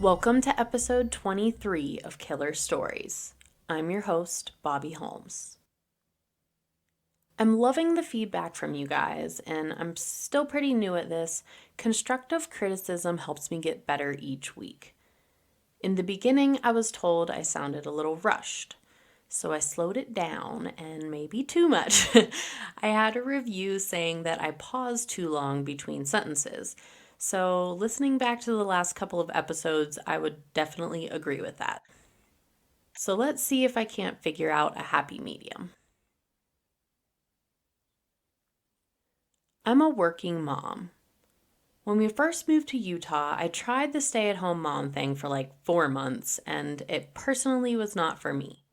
Welcome to episode 23 of Killer Stories. I'm your host, Bobbie Holmes. I'm loving the feedback from you guys, and I'm still pretty new at this. Constructive criticism helps me get better each week. In the beginning, I was told I sounded a little rushed, so I slowed it down, and maybe too much. I had a review saying that I paused too long between sentences. So listening back to the last couple of episodes, I would definitely agree with that. So let's see if I can't figure out a happy medium. I'm a working mom. When we first moved to Utah, I tried the stay-at-home mom thing for like 4 months, and it personally was not for me.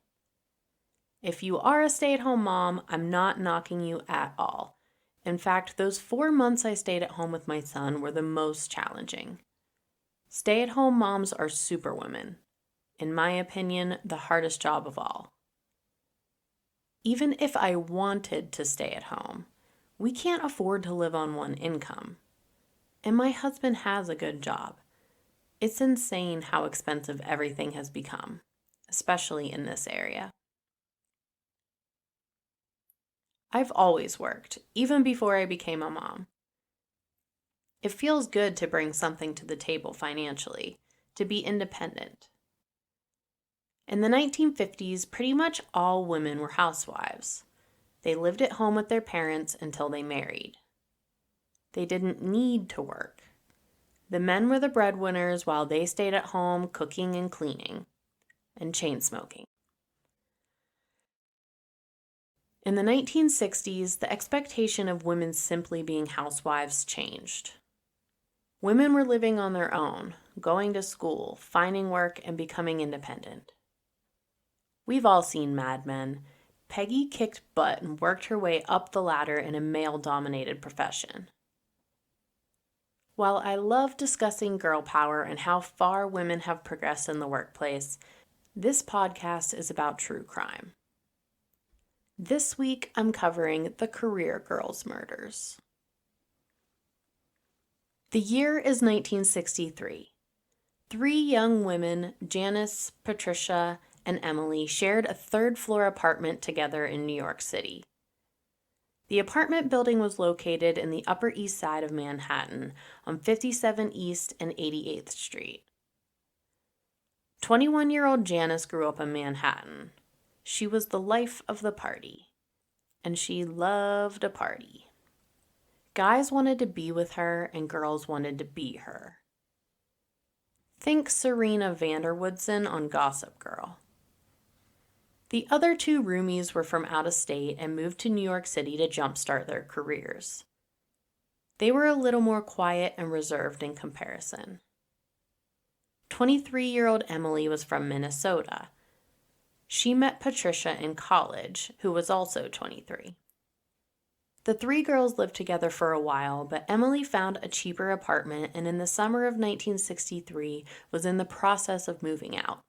If you are a stay-at-home mom, I'm not knocking you at all. In fact, those 4 months I stayed at home with my son were the most challenging. Stay-at-home moms are superwomen. In my opinion, the hardest job of all. Even if I wanted to stay at home, we can't afford to live on one income. And my husband has a good job. It's insane how expensive everything has become, especially in this area. I've always worked, even before I became a mom. It feels good to bring something to the table financially, to be independent. In the 1950s, pretty much all women were housewives. They lived at home with their parents until they married. They didn't need to work. The men were the breadwinners while they stayed at home cooking and cleaning, and chain smoking. In the 1960s, the expectation of women simply being housewives changed. Women were living on their own, going to school, finding work, and becoming independent. We've all seen Mad Men. Peggy kicked butt and worked her way up the ladder in a male-dominated profession. While I love discussing girl power and how far women have progressed in the workplace, this podcast is about true crime. This week, I'm covering the Career Girls murders. The year is 1963. 3 young women, Janice, Patricia, and Emily, shared a third-floor apartment together in New York City. The apartment building was located in the Upper East Side of Manhattan on 57 East and 88th Street. 21-year-old Janice grew up in Manhattan. She was the life of the party, and she loved a party. Guys wanted to be with her, and girls wanted to be her. Think Serena Vanderwoodson on Gossip Girl. The other 2 roomies were from out of state and moved to New York City to jumpstart their careers. They were a little more quiet and reserved in comparison. 23-year-old Emily was from Minnesota. She met Patricia in college, who was also 23. The 3 girls lived together for a while, but Emily found a cheaper apartment and in the summer of 1963 was in the process of moving out.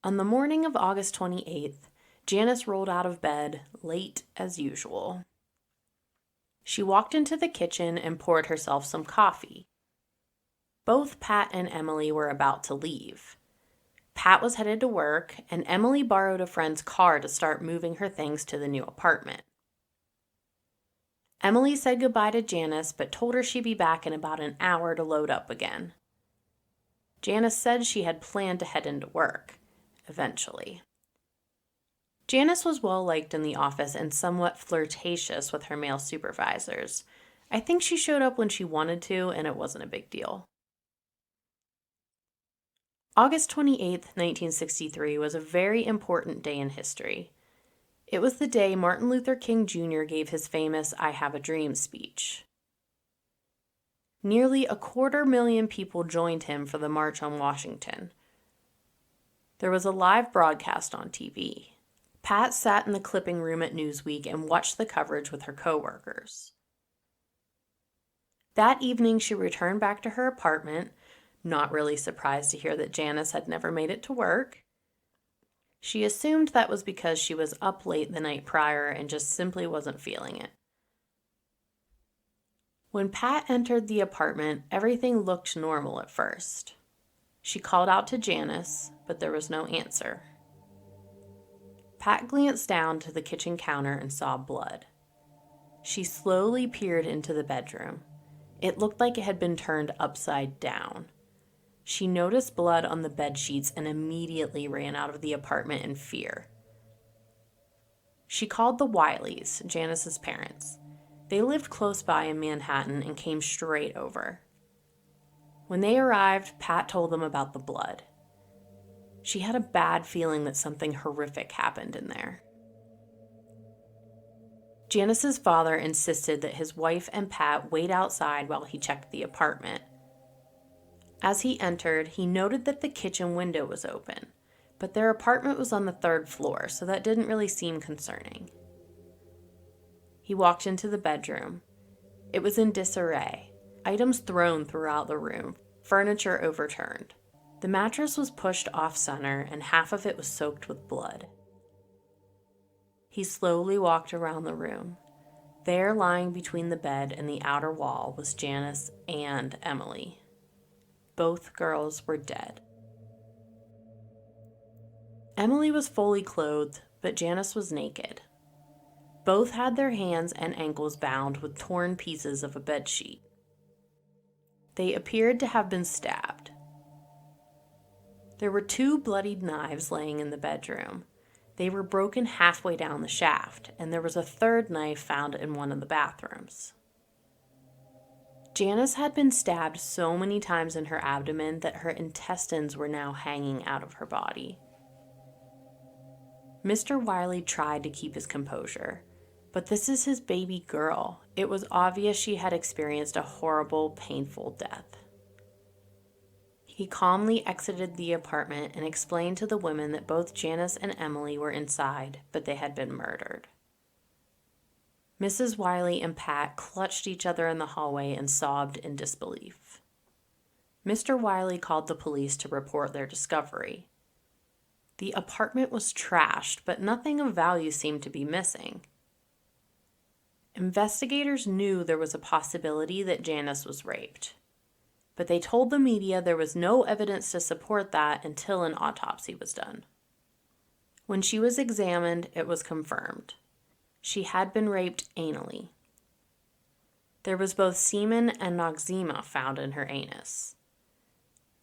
On the morning of August 28th, Janice rolled out of bed, late as usual. She walked into the kitchen and poured herself some coffee. Both Pat and Emily were about to leave. Pat was headed to work, and Emily borrowed a friend's car to start moving her things to the new apartment. Emily said goodbye to Janice, but told her she'd be back in about an hour to load up again. Janice said she had planned to head into work. Eventually. Janice was well-liked in the office and somewhat flirtatious with her male supervisors. I think she showed up when she wanted to, and it wasn't a big deal. August 28th, 1963 was a very important day in history. It was the day Martin Luther King Jr. gave his famous I Have a Dream speech. Nearly 250,000 people joined him for the March on Washington. There was a live broadcast on TV. Pat sat in the clipping room at Newsweek and watched the coverage with her coworkers. That evening, she returned back to her apartment, not really surprised to hear that Janice had never made it to work. She assumed that was because she was up late the night prior and just simply wasn't feeling it. When Pat entered the apartment, everything looked normal at first. She called out to Janice, but there was no answer. Pat glanced down to the kitchen counter and saw blood. She slowly peered into the bedroom. It looked like it had been turned upside down. She noticed blood on the bed sheets and immediately ran out of the apartment in fear. She called the Wylies, Janice's parents. They lived close by in Manhattan and came straight over. When they arrived, Pat told them about the blood. She had a bad feeling that something horrific happened in there. Janice's father insisted that his wife and Pat wait outside while he checked the apartment. As he entered, he noted that the kitchen window was open, but their apartment was on the 3rd floor, so that didn't really seem concerning. He walked into the bedroom. It was in disarray, items thrown throughout the room, furniture overturned. The mattress was pushed off-center, and half of it was soaked with blood. He slowly walked around the room. There, lying between the bed and the outer wall, was Janice and Emily. Both girls were dead. Emily was fully clothed, but Janice was naked. Both had their hands and ankles bound with torn pieces of a bedsheet. They appeared to have been stabbed. There were 2 bloodied knives laying in the bedroom. They were broken halfway down the shaft, and there was a 3rd knife found in one of the bathrooms. Janice had been stabbed so many times in her abdomen that her intestines were now hanging out of her body. Mr. Wylie tried to keep his composure, but this is his baby girl. It was obvious she had experienced a horrible, painful death. He calmly exited the apartment and explained to the women that both Janice and Emily were inside, but they had been murdered. Mrs. Wylie and Pat clutched each other in the hallway and sobbed in disbelief. Mr. Wylie called the police to report their discovery. The apartment was trashed, but nothing of value seemed to be missing. Investigators knew there was a possibility that Janice was raped, but they told the media there was no evidence to support that until an autopsy was done. When she was examined, it was confirmed. She had been raped anally. There was both semen and noxema found in her anus.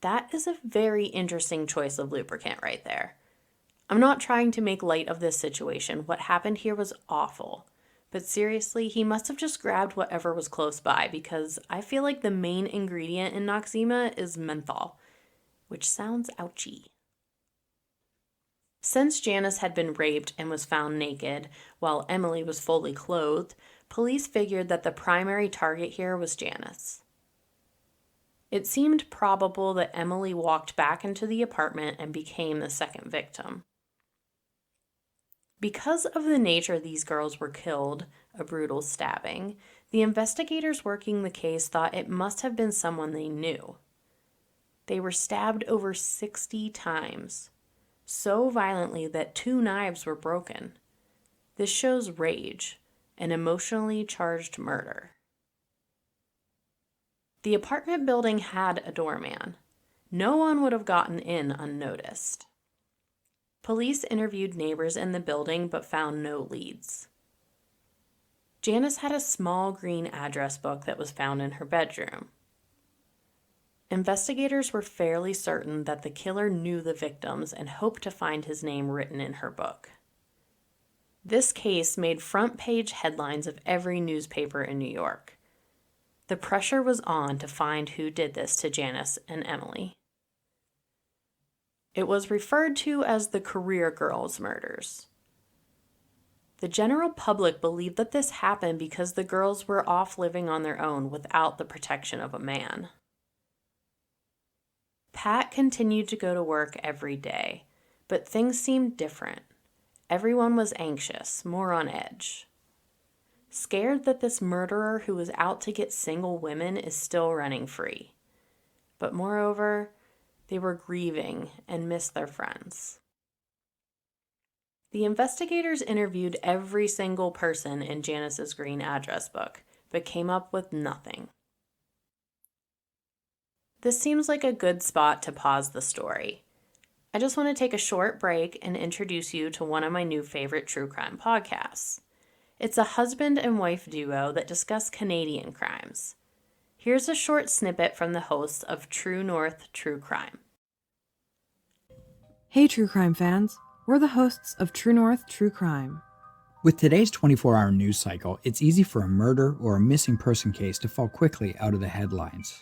That is a very interesting choice of lubricant right there. I'm not trying to make light of this situation. What happened here was awful. But seriously, he must have just grabbed whatever was close by, because I feel like the main ingredient in noxema is menthol, which sounds ouchy. Since Janice had been raped and was found naked, while Emily was fully clothed, police figured that the primary target here was Janice. It seemed probable that Emily walked back into the apartment and became the second victim. Because of the nature these girls were killed, a brutal stabbing, the investigators working the case thought it must have been someone they knew. They were stabbed over 60 times, so violently that 2 knives were broken. This shows rage, an emotionally charged murder. The apartment building had a doorman. No one would have gotten in unnoticed. Police interviewed neighbors in the building but found no leads. Janice had a small green address book that was found in her bedroom. Investigators were fairly certain that the killer knew the victims and hoped to find his name written in her book. This case made front-page headlines of every newspaper in New York. The pressure was on to find who did this to Janice and Emily. It was referred to as the Career Girls murders. The general public believed that this happened because the girls were off living on their own without the protection of a man. Pat continued to go to work every day, but things seemed different. Everyone was anxious, more on edge. Scared that this murderer who was out to get single women is still running free. But moreover, they were grieving and missed their friends. The investigators interviewed every single person in Janice's green address book, but came up with nothing. This seems like a good spot to pause the story. I just want to take a short break and introduce you to one of my new favorite true crime podcasts. It's a husband and wife duo that discuss Canadian crimes. Here's a short snippet from the hosts of True North True Crime. Hey true crime fans, we're the hosts of True North True Crime. With today's 24-hour news cycle, it's easy for a murder or a missing person case to fall quickly out of the headlines.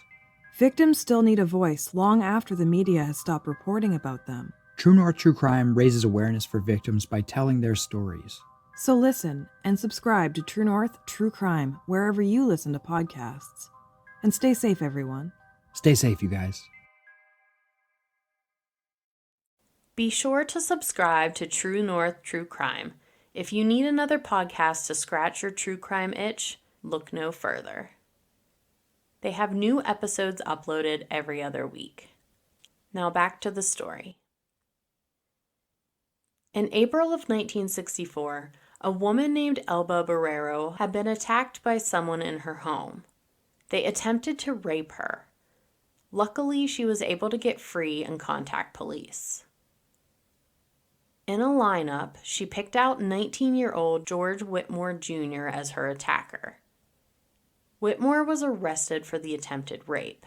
Victims still need a voice long after the media has stopped reporting about them. True North True Crime raises awareness for victims by telling their stories. So listen and subscribe to True North True Crime wherever you listen to podcasts. And stay safe, everyone. Stay safe, you guys. Be sure to subscribe to True North True Crime. If you need another podcast to scratch your true crime itch, look no further. They have new episodes uploaded every other week. Now back to the story. In April of 1964, a woman named Elba Barrero had been attacked by someone in her home. They attempted to rape her. Luckily, she was able to get free and contact police. In a lineup, she picked out 19-year-old George Whitmore Jr. as her attacker. Whitmore was arrested for the attempted rape.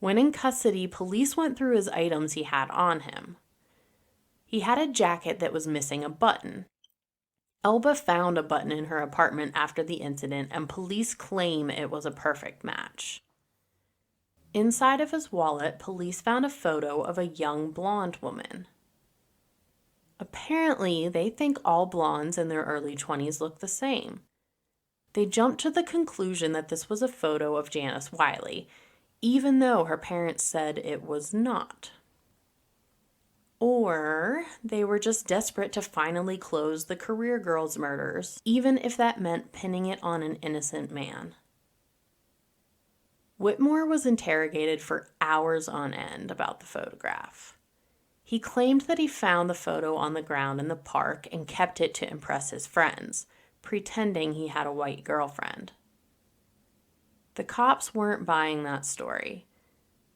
When in custody, police went through his items he had on him. He had a jacket that was missing a button. Elba found a button in her apartment after the incident, and police claim it was a perfect match. Inside of his wallet, police found a photo of a young blonde woman. Apparently, they think all blondes in their early 20s look the same. They jumped to the conclusion that this was a photo of Janice Wylie, even though her parents said it was not. Or they were just desperate to finally close the Career Girls murders, even if that meant pinning it on an innocent man. Whitmore was interrogated for hours on end about the photograph. He claimed that he found the photo on the ground in the park and kept it to impress his friends, pretending he had a white girlfriend. The cops weren't buying that story.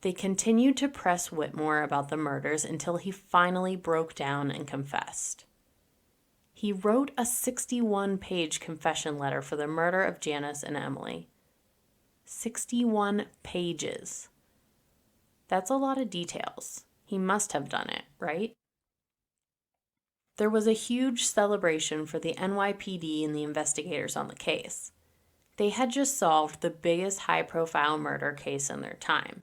They continued to press Whitmore about the murders until he finally broke down and confessed. He wrote a 61-page confession letter for the murder of Janice and Emily. 61 pages. That's a lot of details. He must have done it, right? There was a huge celebration for the NYPD and the investigators on the case. They had just solved the biggest high-profile murder case in their time.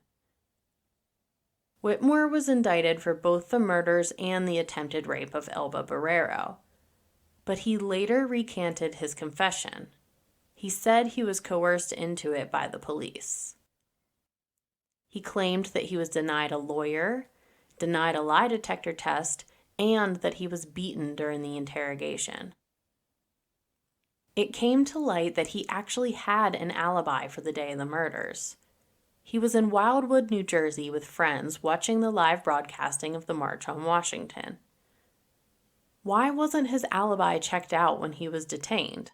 Whitmore was indicted for both the murders and the attempted rape of Elba Barrero, but he later recanted his confession. He said he was coerced into it by the police. He claimed that he was denied a lawyer, denied a lie detector test, and that he was beaten during the interrogation. It came to light that he actually had an alibi for the day of the murders. He was in Wildwood, New Jersey with friends watching the live broadcasting of the March on Washington. Why wasn't his alibi checked out when he was detained?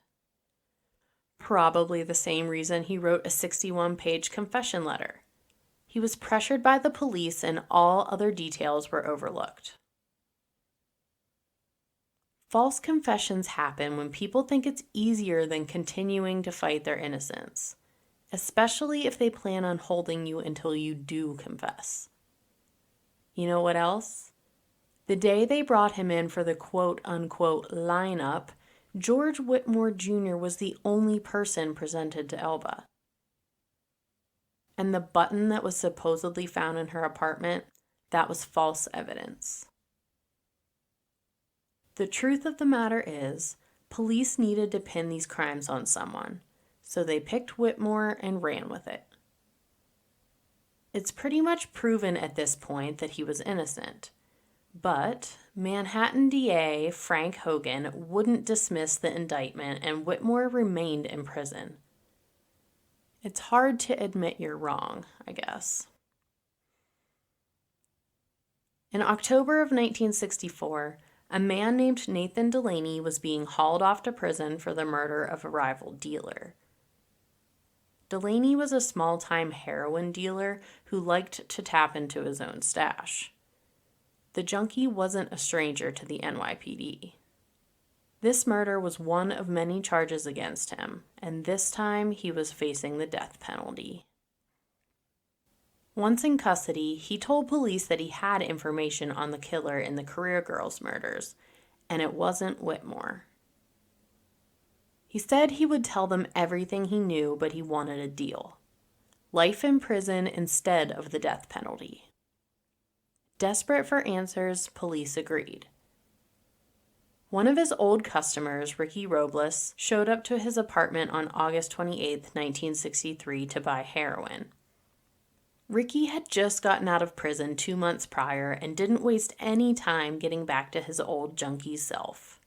Probably the same reason he wrote a 61-page confession letter. He was pressured by the police and all other details were overlooked. False confessions happen when people think it's easier than continuing to fight their innocence, especially if they plan on holding you until you do confess. You know what else? The day they brought him in for the quote-unquote lineup, George Whitmore Jr. was the only person presented to Elba. And the button that was supposedly found in her apartment, that was false evidence. The truth of the matter is, police needed to pin these crimes on someone, so they picked Whitmore and ran with it. It's pretty much proven at this point that he was innocent, but Manhattan DA Frank Hogan wouldn't dismiss the indictment and Whitmore remained in prison. It's hard to admit you're wrong, I guess. In October of 1964, a man named Nathan Delaney was being hauled off to prison for the murder of a rival dealer. Delaney was a small-time heroin dealer who liked to tap into his own stash. The junkie wasn't a stranger to the NYPD. This murder was one of many charges against him, and this time he was facing the death penalty. Once in custody, he told police that he had information on the killer in the Career Girls murders, and it wasn't Whitmore. He said he would tell them everything he knew, but he wanted a deal. Life in prison instead of the death penalty. Desperate for answers, police agreed. One of his old customers, Ricky Robles, showed up to his apartment on August 28, 1963 to buy heroin. Ricky had just gotten out of prison 2 months prior and didn't waste any time getting back to his old junkie self.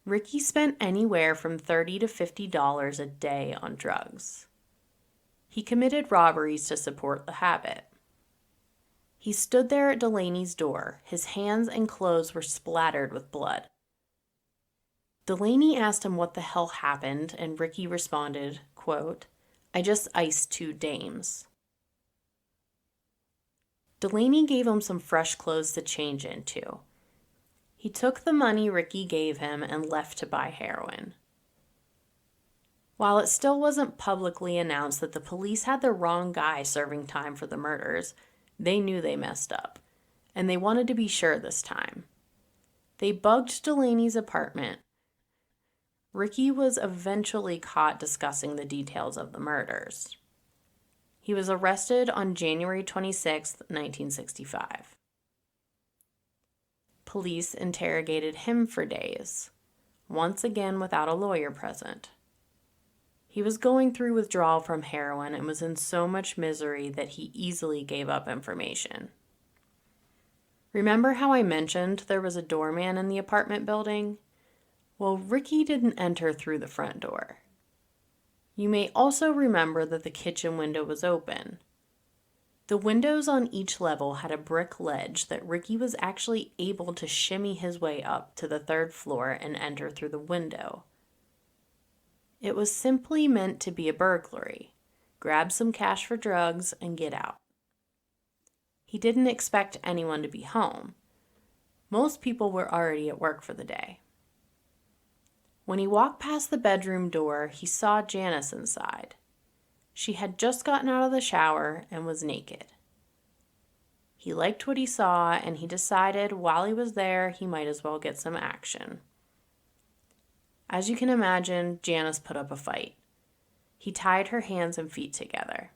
Ricky spent anywhere from $30 to $50 a day on drugs. He committed robberies to support the habit. He stood there at Delaney's door. His hands and clothes were splattered with blood. Delaney asked him what the hell happened, and Ricky responded, quote, "I just iced 2 dames." Delaney gave him some fresh clothes to change into. He took the money Ricky gave him and left to buy heroin. While it still wasn't publicly announced that the police had the wrong guy serving time for the murders, they knew they messed up, and they wanted to be sure this time. They bugged Delaney's apartment. Ricky was eventually caught discussing the details of the murders. He was arrested on January 26, 1965. Police interrogated him for days, once again without a lawyer present. He was going through withdrawal from heroin and was in so much misery that he easily gave up information. Remember how I mentioned there was a doorman in the apartment building? Well, Ricky didn't enter through the front door. You may also remember that the kitchen window was open. The windows on each level had a brick ledge that Ricky was actually able to shimmy his way up to the 3rd floor and enter through the window. It was simply meant to be a burglary. Grab some cash for drugs and get out. He didn't expect anyone to be home. Most people were already at work for the day. When he walked past the bedroom door, he saw Janice inside. She had just gotten out of the shower and was naked. He liked what he saw, and he decided while he was there, he might as well get some action. As you can imagine, Janice put up a fight. He tied her hands and feet together.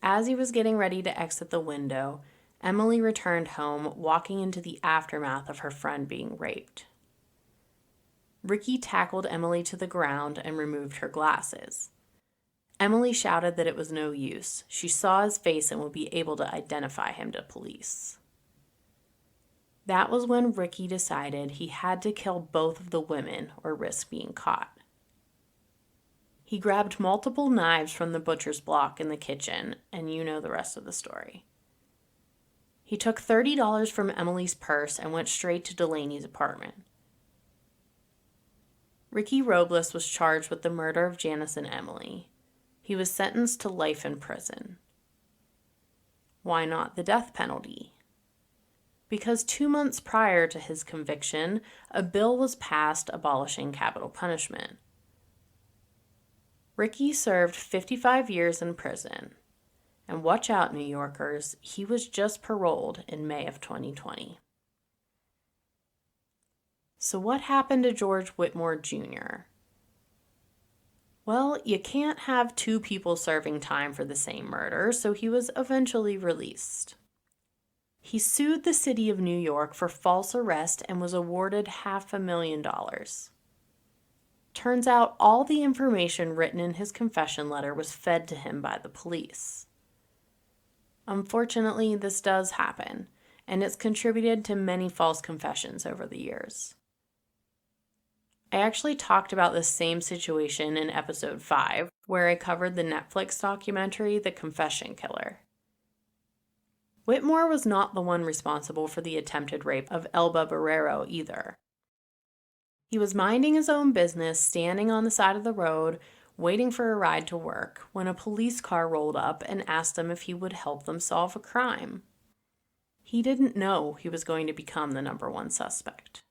As he was getting ready to exit the window, Emily returned home, walking into the aftermath of her friend being raped. Ricky tackled Emily to the ground and removed her glasses. Emily shouted that it was no use. She saw his face and would be able to identify him to police. That was when Ricky decided he had to kill both of the women or risk being caught. He grabbed multiple knives from the butcher's block in the kitchen, and you know the rest of the story. He took $30 from Emily's purse and went straight to Delaney's apartment. Ricky Robles was charged with the murder of Janice and Emily. He was sentenced to life in prison. Why not the death penalty? Because 2 months prior to his conviction, a bill was passed abolishing capital punishment. Ricky served 55 years in prison. And watch out, New Yorkers, he was just paroled in May of 2020. So what happened to George Whitmore Jr.? Well, you can't have 2 people serving time for the same murder, so he was eventually released. He sued the city of New York for false arrest and was awarded $500,000. Turns out all the information written in his confession letter was fed to him by the police. Unfortunately, this does happen, and it's contributed to many false confessions over the years. I actually talked about this same situation in episode 5, where I covered the Netflix documentary, The Confession Killer. Whitmore was not the one responsible for the attempted rape of Elba Barrero either. He was minding his own business, standing on the side of the road, waiting for a ride to work, when a police car rolled up and asked him if he would help them solve a crime. He didn't know he was going to become the number one suspect.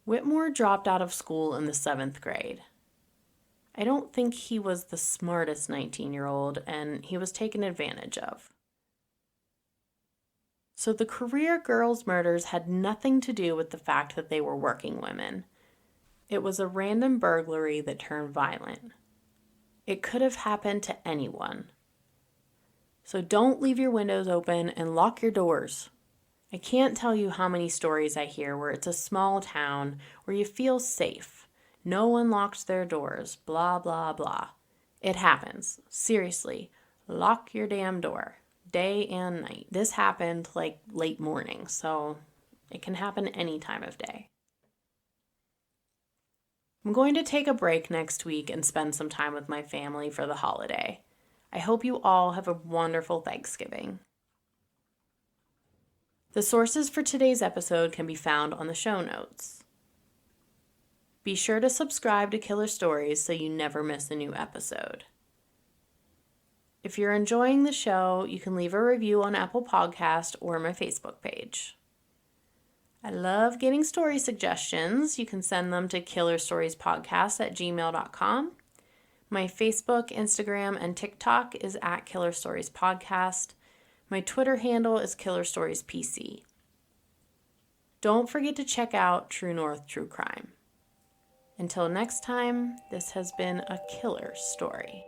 Whitmore dropped out of school in the 7th grade. I don't think he was the smartest 19-year-old, and he was taken advantage of. So the career girls' murders had nothing to do with the fact that they were working women. It was a random burglary that turned violent. It could have happened to anyone. So don't leave your windows open and lock your doors. I can't tell you how many stories I hear where it's a small town where you feel safe. No one locked their doors, blah, blah, blah. It happens. Seriously, lock your damn door, day and night. This happened like late morning, so it can happen any time of day. I'm going to take a break next week and spend some time with my family for the holiday. I hope you all have a wonderful Thanksgiving. The sources for today's episode can be found on the show notes. Be sure to subscribe to Killer Stories so you never miss a new episode. If you're enjoying the show, you can leave a review on Apple Podcast or my Facebook page. I love getting story suggestions. You can send them to killerstoriespodcast@gmail.com. My Facebook, Instagram, and TikTok is at Killer Stories Podcast. My Twitter handle is Killer Stories PC. Don't forget to check out True North True Crime. Until next time, this has been a killer story.